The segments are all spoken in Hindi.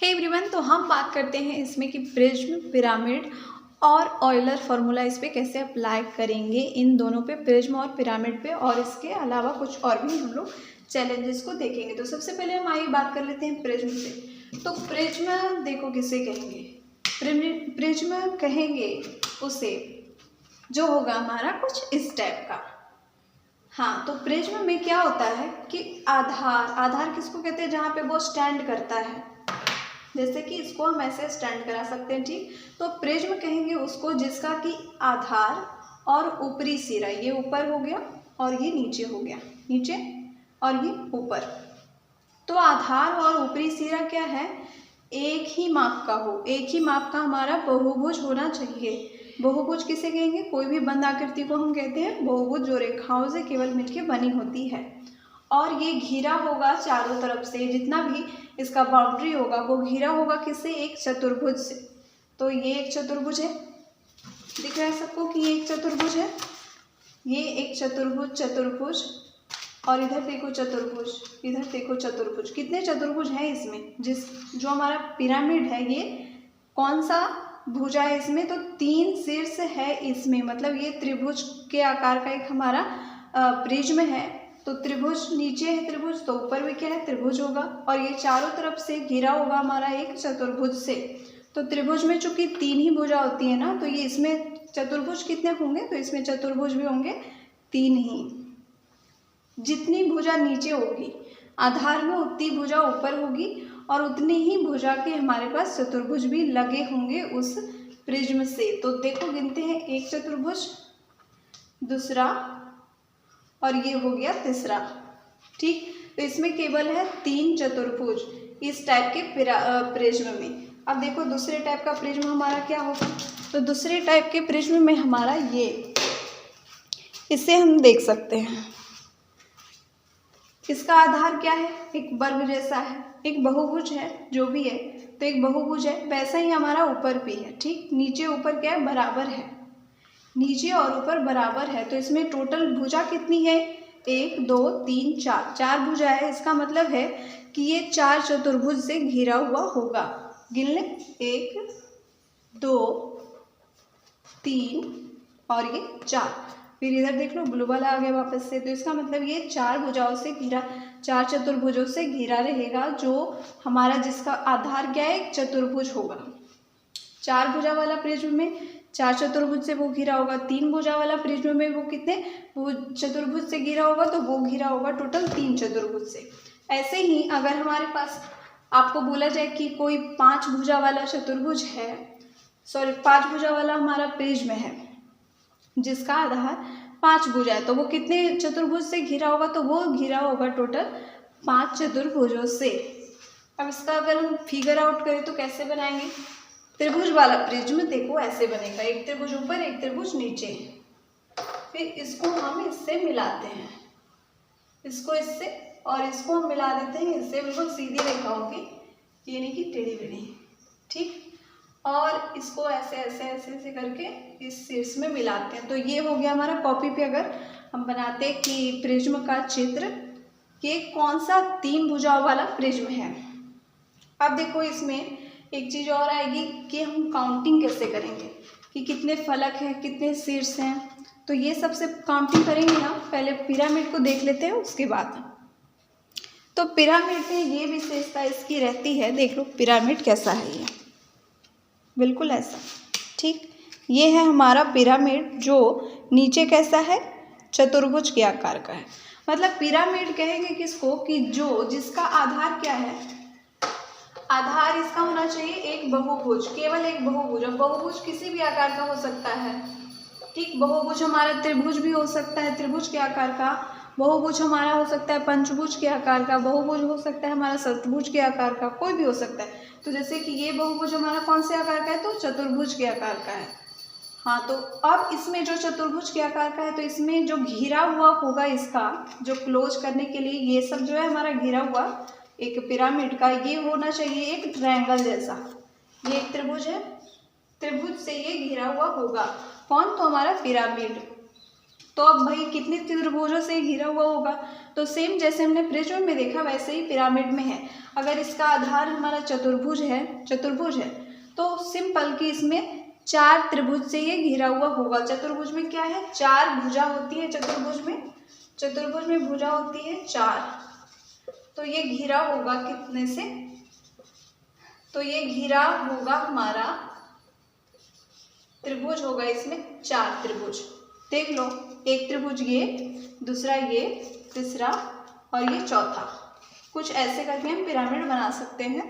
हे एवरीवन, तो हम बात करते हैं इसमें कि प्रिज्म, पिरामिड और ऑयलर फार्मूला इस पे कैसे अप्लाई करेंगे, इन दोनों पे, प्रिज्म और पिरामिड पे, और इसके अलावा कुछ और भी हम लोग चैलेंजेस को देखेंगे। तो सबसे पहले हम आइए बात कर लेते हैं प्रिज्म से। तो प्रिज्म देखो किसे कहेंगे, प्रिज्म कहेंगे उसे जो होगा हमारा कुछ इस टाइप का। हाँ, तो प्रिज्म में क्या होता है कि आधार किसको कहते हैं, जहाँ पे वो स्टैंड करता है। जैसे कि इसको हम ऐसे स्टैंड करा सकते हैं, ठीक। तो प्रिज्म कहेंगे उसको जिसका कि आधार और ऊपरी सिरा, ये ऊपर हो गया और ये नीचे हो गया, नीचे और ये ऊपर। तो आधार और ऊपरी सिरा क्या है, एक ही माप का हो, एक ही माप का हमारा बहुभुज होना चाहिए। बहुभुज किसे कहेंगे, कोई भी बंद आकृति को हम कहते हैं बहुभुज, जो रेखाओं से केवल मिलकर बनी होती है। और ये घिरा होगा चारों तरफ से, जितना भी इसका बाउंड्री होगा वो घिरा होगा किससे, एक चतुर्भुज से। तो ये एक चतुर्भुज है, दिख रहा है सबको कि ये एक चतुर्भुज है, ये एक चतुर्भुज, और इधर देखो चतुर्भुज, इधर देखो चतुर्भुज। कितने चतुर्भुज हैं इसमें, जो हमारा पिरामिड है ये कौन सा भुजा है इसमें, तो 3 शीर्ष है इसमें, मतलब ये त्रिभुज के आकार का एक हमारा प्रिज्म है। तो त्रिभुज नीचे है त्रिभुज, तो ऊपर भी क्या है, त्रिभुज होगा, और ये चारों तरफ से घिरा होगा हमारा एक चतुर्भुज से। तो त्रिभुज में चूंकि 3 ही भुजा होती है ना, तो ये इसमें चतुर्भुज कितने होंगे, तो इसमें चतुर्भुज भी होंगे 3 ही। जितनी भुजा नीचे होगी आधार में, उतनी भुजा ऊपर होगी, और उतनी ही भुजा के हमारे पास चतुर्भुज भी लगे होंगे उस प्रिज्म से। तो देखो गिनते हैं, एक चतुर्भुज, दूसरा, और ये हो गया तीसरा, ठीक। तो इसमें केवल है 3 चतुर्भुज इस टाइप के प्रिज्म में। अब देखो दूसरे टाइप का प्रिज्म हमारा क्या होगा, तो दूसरे टाइप के प्रिज्म में हमारा ये, इसे हम देख सकते हैं, इसका आधार क्या है, एक वर्ग जैसा है, एक बहुभुज है, जो भी है तो एक बहुभुज है। वैसा ही हमारा ऊपर भी है, ठीक। नीचे ऊपर क्या है, बराबर है, नीचे और ऊपर बराबर है। तो इसमें टोटल भुजा कितनी है, 1 2 3 4, 4 भुजा है। इसका मतलब है कि ये 4 चतुर्भुज से घिरा हुआ होगा। गिन ले, 1 2 3 और ये 4। फिर इधर देख लो ब्लू वाला आ गया वापस से। तो इसका मतलब ये 4 भुजाओं से घिरा, 4 चतुर्भुजों से घिरा रहेगा, जो हमारा जिसका आधार क्या है, एक चतुर्भुज होगा। 4 भुजा वाला प्रिज्म में 4 चतुर्भुज से वो घिरा होगा, 3 भुजा वाला प्रिज्म में वो कितने, वो चतुर्भुज से घिरा होगा, तो वो घिरा होगा टोटल 3 चतुर्भुज से। ऐसे ही अगर हमारे पास आपको बोला जाए कि कोई 5 भुजा वाला चतुर्भुज है, 5 भुजा वाला हमारा प्रिज्म है जिसका आधार 5 भुजा है, तो वो कितने चतुर्भुज से घिरा होगा, तो वो घिरा होगा टोटल 5 चतुर्भुजों से। अब इसका अगर हम फिगर आउट करें तो कैसे बनाएंगे, त्रिभुज वाला प्रिज्म देखो ऐसे बनेगा, एक त्रिभुज ऊपर एक त्रिभुज नीचे। फिर इसको हम इससे मिलाते हैं, इसको इससे, और इसको हम मिला देते हैं इससे, बिल्कुल सीधी रेखा होगी, ये नहीं कि टेढ़ी मेढ़ी, ठीक। और इसको ऐसे ऐसे ऐसे ऐसे करके इस शीर्ष में मिलाते हैं। तो ये हो गया हमारा, कॉपी पे अगर हम बनाते हैं कि प्रिज्म का चित्र, ये कौन सा 3 भुजाओं वाला प्रिज्म है। अब देखो इसमें एक चीज़ और आएगी कि हम काउंटिंग कैसे करेंगे, कि कितने फलक हैं, कितने शीर्ष हैं। तो ये सबसे काउंटिंग करेंगे हम, पहले पिरामिड को देख लेते हैं उसके बाद। तो पिरामिड में ये विशेषता इसकी रहती है, देख लो पिरामिड कैसा है, ये बिल्कुल ऐसा, ठीक। ये है हमारा पिरामिड, जो नीचे कैसा है, चतुर्भुज के आकार का है। मतलब पिरामिड कहेंगे किसको, कि जो जिसका आधार क्या है, आधार इसका होना चाहिए एक बहुभुज, केवल एक बहुभुज। और बहुभुज किसी भी आकार का हो सकता है, ठीक। बहुभुज हमारा त्रिभुज भी हो सकता है, त्रिभुज के आकार का। बहुभुज हमारा हो सकता है पंचभुज के आकार का, बहुभुज हो सकता है हमारा सतभुज के आकार का, कोई भी हो सकता है। तो जैसे कि ये बहुभुज हमारा कौन से आकार का है, तो चतुर्भुज के आकार का है। हाँ, तो अब इसमें जो चतुर्भुज के आकार का है, तो इसमें जो घिरा हुआ होगा, इसका जो क्लोज करने के लिए ये सब जो है हमारा घिरा हुआ एक पिरामिड का, ये होना चाहिए एक ट्रायंगल जैसा। ये एक त्रिभुज है, त्रिभुज से ये घिरा हुआ होगा, कौन, तो हमारा पिरामिड। तो अब भाई कितने त्रिभुजों से घिरा हुआ होगा, तो सेम जैसे हमने प्रिज्म में देखा वैसे ही पिरामिड में है। अगर इसका आधार हमारा चतुर्भुज है तो सिंपल कि इसमें 4 त्रिभुज से ये घिरा हुआ होगा। चतुर्भुज में क्या है, 4 भुजा होती है। चतुर्भुज में भुजा होती है 4, तो ये घिरा होगा कितने से, तो ये घिरा होगा हमारा त्रिभुज होगा इसमें 4 त्रिभुज। देख लो, एक त्रिभुज ये, दूसरा ये, तीसरा और ये चौथा। कुछ ऐसे करके हम पिरामिड बना सकते हैं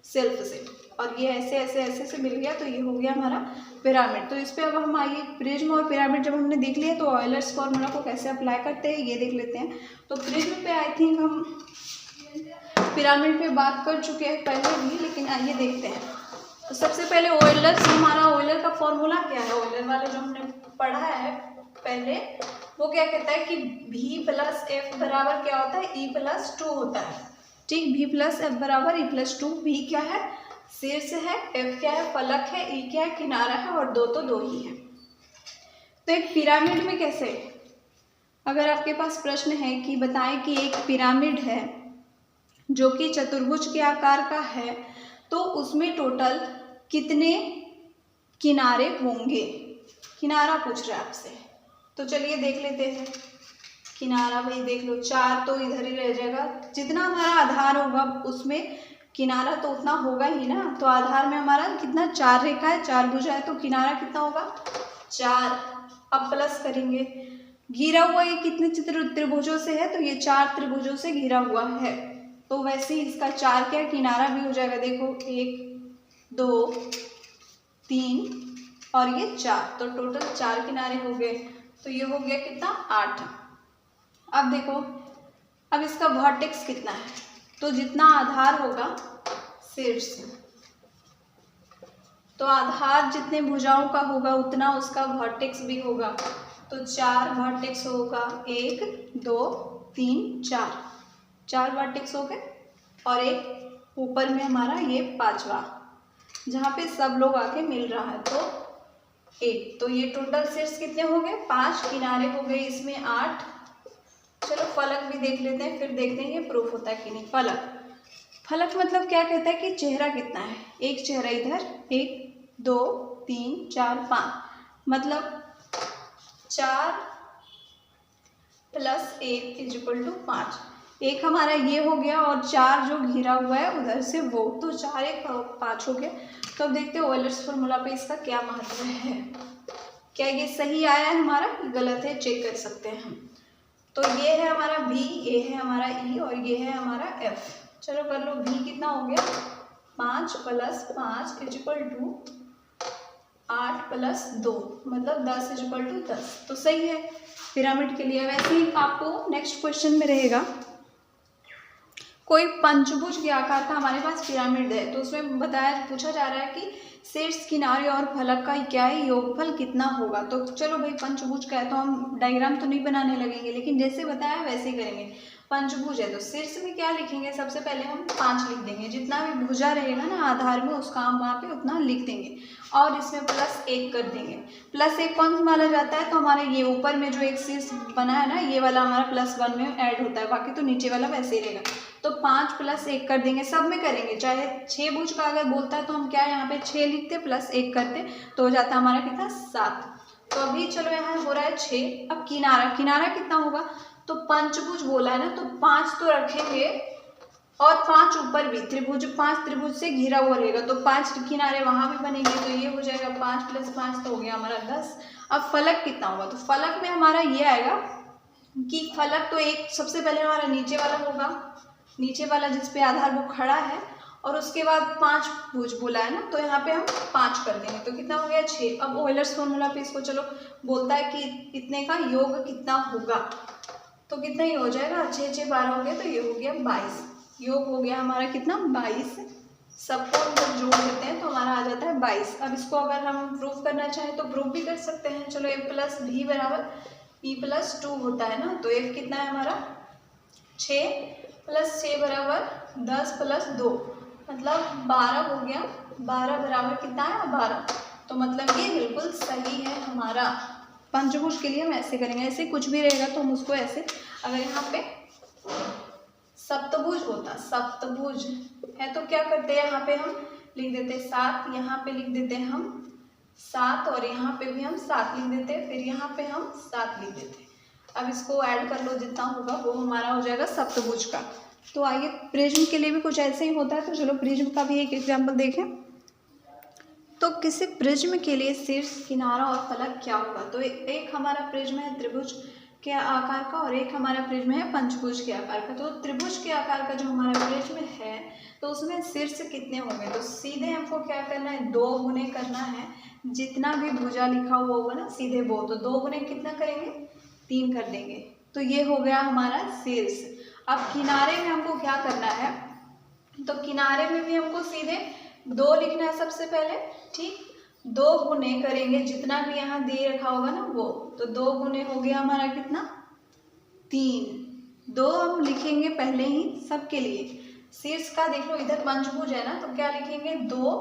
सेल्फ से, और ये ऐसे ऐसे ऐसे से मिल गया तो ये हो गया हमारा पिरामिड। तो इस पे अब हम आइए, प्रिज्म और पिरामिड जब हमने देख लिया तो ऑयलर्स फॉर्मूला को कैसे अप्लाई करते हैं ये देख लेते हैं। तो प्रिज्म पे आई थिंक हम पिरामिड पे बात कर चुके हैं पहले भी, लेकिन आइए देखते हैं। तो सबसे पहले ऑयलर्स, हमारा ऑयलर का फॉर्मूला क्या है, ऑयलर वाले जो हमने पढ़ा है पहले, वो क्या कहता है कि V + F बराबर क्या होता है, E+2 होता है। ठीक, V + F बराबर E+2। V क्या है, शीर्ष है, F क्या है, फलक है, E क्या है, किनारा है, और दो तो दो ही है। तो एक पिरामिड में कैसे, अगर आपके पास प्रश्न है कि बताएं कि एक पिरामिड है जो कि चतुर्भुज के आकार का है, तो उसमें टोटल कितने किनारे होंगे, किनारा पूछ रहा है आपसे। तो चलिए देख लेते हैं। किनारा भाई देख लो, 4 तो इधर ही रह जाएगा, जितना हमारा आधार होगा उसमें किनारा तो उतना होगा ही ना। तो आधार में हमारा कितना, 4 रेखा है, 4 भुजा है, तो किनारा कितना होगा 4। अब प्लस करेंगे, घिरा हुआ ये कितने त्रिभुजों से है, तो ये 4 त्रिभुजों से घिरा हुआ है। तो वैसे ही इसका 4 क्या किनारा भी हो जाएगा। देखो 1 2 3 और ये 4, तो टोटल 4 किनारे हो गए। तो ये हो गया कितना, 8। अब देखो, अब इसका वर्टेक्स कितना है, तो जितना आधार होगा शीर्ष, तो आधार जितने भुजाओं का होगा उतना उसका वर्टेक्स भी होगा। तो 4 वर्टेक्स होगा, 1 2 3 4 वर्टेक्स हो गए, और एक ऊपर में हमारा ये 5वां जहाँ पे सब लोग आके मिल रहा है, तो 8। तो ये टोटल शीर्ष कितने हो गए, 5 किनारे हो गए, इसमें 8। चलो फलक भी देख लेते हैं, फिर देखते हैं ये प्रूफ होता है कि नहीं। फलक मतलब क्या कहता है कि चेहरा कितना है, एक चेहरा इधर, 1 2 3 4 5, मतलब 4 + 1 = 5। एक हमारा ये हो गया, और 4 जो घिरा हुआ है उधर से वो, तो 4 1 5 हो गया। तो अब देखते हैं ऑयलर्स फॉर्मूला पे इसका क्या महत्व है, क्या ये सही आया है हमारा, गलत है, चेक कर सकते हैं हम। तो ये है हमारा V, ये है हमारा E और ये है हमारा F। चलो कर लो, V कितना हो गया, 5 + 5 = 8 + 2, मतलब 10 = 10। तो सही है पिरामिड के लिए। वैसे ही आपको नेक्स्ट क्वेश्चन में रहेगा, कोई पंचभुज के आकार का हमारे पास पिरामिड है, तो उसमें पूछा जा रहा है कि शीर्ष, किनारे और फलक का क्या है योगफल कितना होगा। तो चलो भाई पंचभुज का है तो हम डायग्राम तो नहीं बनाने लगेंगे, लेकिन जैसे बताया वैसे ही करेंगे। पंचभुज है तो शीर्ष में क्या लिखेंगे, सबसे पहले हम 5 लिख देंगे, जितना भी भुजा रहेगा ना आधार में उसका हम वहाँ पे उतना लिख देंगे, और इसमें +1 कर देंगे। +1 कौन सा माना जाता है, तो हमारा ये ऊपर में जो एक शीर्ष बना है ना, ये वाला हमारा +1 में ऐड होता है, बाकी तो नीचे वाला वैसे ही रहेगा। तो 5 + 1 कर देंगे, सब में करेंगे। चाहे 6 भुज का अगर बोलता है तो हम क्या यहाँ पे 6 लिखते +1 करते, तो हो जाता हमारा कितना 7। तो अभी चलो यहाँ हो रहा है 6। अब किनारा कितना होगा, तो पंचभुज बोला है ना, तो 5 तो रखेंगे, और 5 ऊपर भी त्रिभुज, 5 त्रिभुज से घिरा हुआ रहेगा, तो 5 किनारे वहाँ भी बनेंगे, तो ये हो जाएगा 5 + 5 तो हो गया हमारा 10। अब फलक कितना होगा, तो फलक में हमारा ये आएगा कि फलक तो एक सबसे पहले हमारा नीचे वाला होगा, नीचे वाला जिसपे आधार वो खड़ा है, और उसके बाद 5 भुज बोला है ना, तो यहाँ पे हम 5 कर देंगे, तो कितना हो गया 6। अब ऑयलर्स फॉर्मूला पे इसको चलो बोलता है कि इतने का योग कितना होगा, तो कितना ही हो जाएगा, 6 6 12 हो गया, तो ये हो गया 22। योग हो गया हमारा कितना 22। सबको हम जब जोड़ देते हैं तो हमारा आ जाता है 22। अब इसको अगर हम प्रूफ करना चाहें तो प्रूफ भी कर सकते हैं। चलो F + V = E+2 होता है ना, तो F कितना है हमारा 6 + 6 = 10 + 2, मतलब 12 हो गया। 12 बराबर कितना है 12, तो मतलब ये बिल्कुल सही है हमारा। पंचभुज के लिए हम ऐसे करेंगे, ऐसे कुछ भी रहेगा तो हम उसको ऐसे, अगर यहाँ पे सप्तभुज होता, सप्तभुज है तो क्या करते हैं, यहाँ पे हम लिख देते 7, यहाँ पे लिख देते हैं हम 7 और यहाँ पे भी हम 7 लिख देते हैं, फिर यहाँ पे हम 7 लिख देते हैं। अब इसको ऐड कर लो, जितना होगा वो हमारा हो जाएगा सप्तभुज का। तो आइए प्रिज्म के लिए भी कुछ ऐसे ही होता है, तो चलो प्रिज्म का भी एक एग्जाम्पल देखें। तो किसी प्रिज्म के लिए शीर्ष, किनारा और फलक क्या होगा। तो एक हमारा प्रिज्म है त्रिभुज के आकार का और एक हमारा प्रिज्म है पंचभुज के आकार का। तो त्रिभुज के आकार का जो हमारा प्रिज्म है तो उसमें शीर्ष कितने होंगे, तो सीधे हमको क्या करना है, 2 गुने करना है, जितना भी भुजा लिखा हुआ होगा ना सीधे वो, तो 2 गुने कितना करेंगे, 3 कर देंगे। तो ये हो गया हमारा शीर्ष। अब किनारे में हमको क्या करना है, तो किनारे में भी हमको सीधे 2 लिखना है सबसे पहले, ठीक। 2 गुने करेंगे, जितना भी यहाँ दे रखा होगा ना वो, तो 2 गुने हो गया हमारा कितना, 3। 2 हम लिखेंगे पहले ही सबके लिए। शीर्ष का देख लो, इधर पंचभुज है ना, तो क्या लिखेंगे, 2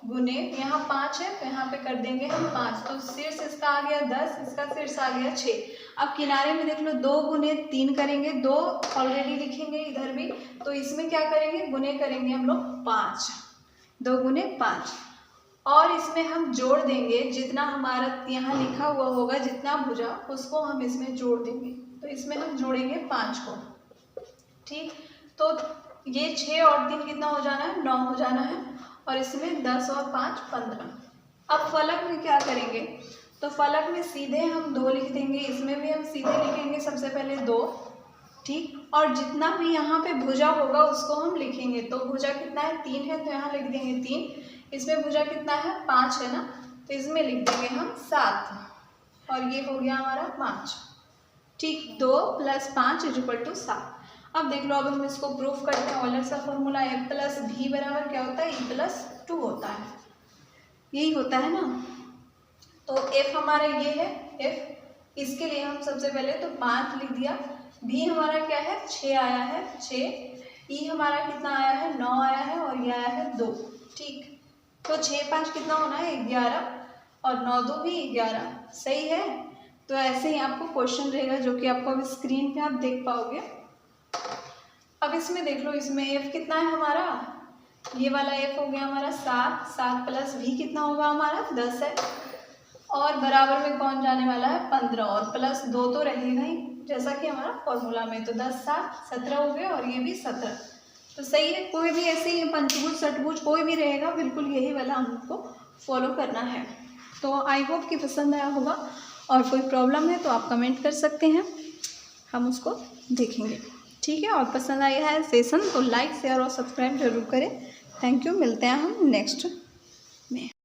गुने, यहाँ 5 है तो यहाँ पे कर देंगे हम 5, तो शीर्ष इसका आ गया 10, इसका शीर्ष आ गया 6। अब किनारे में देख लो 2 गुने 3 करेंगे, 2 ऑलरेडी लिखेंगे इधर भी, तो इसमें क्या करेंगे, गुने करेंगे हम लोग 5, 2 गुने 5, और इसमें हम जोड़ देंगे जितना हमारा यहाँ लिखा हुआ होगा, जितना भुजा उसको हम इसमें जोड़ देंगे, तो इसमें हम जोड़ेंगे 5 को, ठीक। तो ये 6 और 3 कितना हो जाना है, 9 हो जाना है, और इसमें 10 और 5 15। अब फलक में क्या करेंगे, तो फलक में सीधे हम 2 लिख देंगे, इसमें भी हम सीधे लिखेंगे सबसे पहले 2, ठीक। और जितना भी यहाँ पे भुजा होगा उसको हम लिखेंगे, तो भुजा कितना है, 3 है तो यहाँ लिख देंगे 3, इसमें भुजा कितना है, 5 है ना, तो इसमें लिख देंगे हम 7, और ये हो गया हमारा 5, ठीक। 2 + 5 = 7। अब देख लो, अब हम इसको प्रूफ करते हैं। ऑयलर का फॉर्मूला F + V बराबर क्या होता है, E + 2 होता है, यही होता है ना। तो F हमारा ये है, F, इसके लिए हम सबसे पहले तो 5 लिख दिया, V हमारा क्या है, 6 आया है, 6, E हमारा कितना आया है, 9 आया है, और ये आया है 2, ठीक। तो 6 5 कितना होना है, 11, और 9 2 भी 11, सही है। तो ऐसे ही आपको क्वेश्चन रहेगा जो कि आपको अभी स्क्रीन पे आप देख पाओगे। अब इसमें देख लो, इसमें F कितना है हमारा, ये वाला F हो गया हमारा 7, 7 + V कितना होगा हमारा, 10 है, और बराबर में कौन जाने वाला है, 15, और +2 तो रहेगा ही जैसा कि हमारा फॉर्मूला में, तो 10 7 17 हो गए, और ये भी 17, तो सही है। कोई भी ऐसे ही पंचभुज षटभुज कोई भी रहेगा, बिल्कुल यही वाला हमको फॉलो करना है। तो आई होप कि पसंद आया होगा, और कोई प्रॉब्लम है तो आप कमेंट कर सकते हैं, हम उसको देखेंगे, ठीक है। और पसंद आया है सेशन तो लाइक शेयर और सब्सक्राइब जरूर करें। थैंक यू, मिलते हैं हम नेक्स्ट में।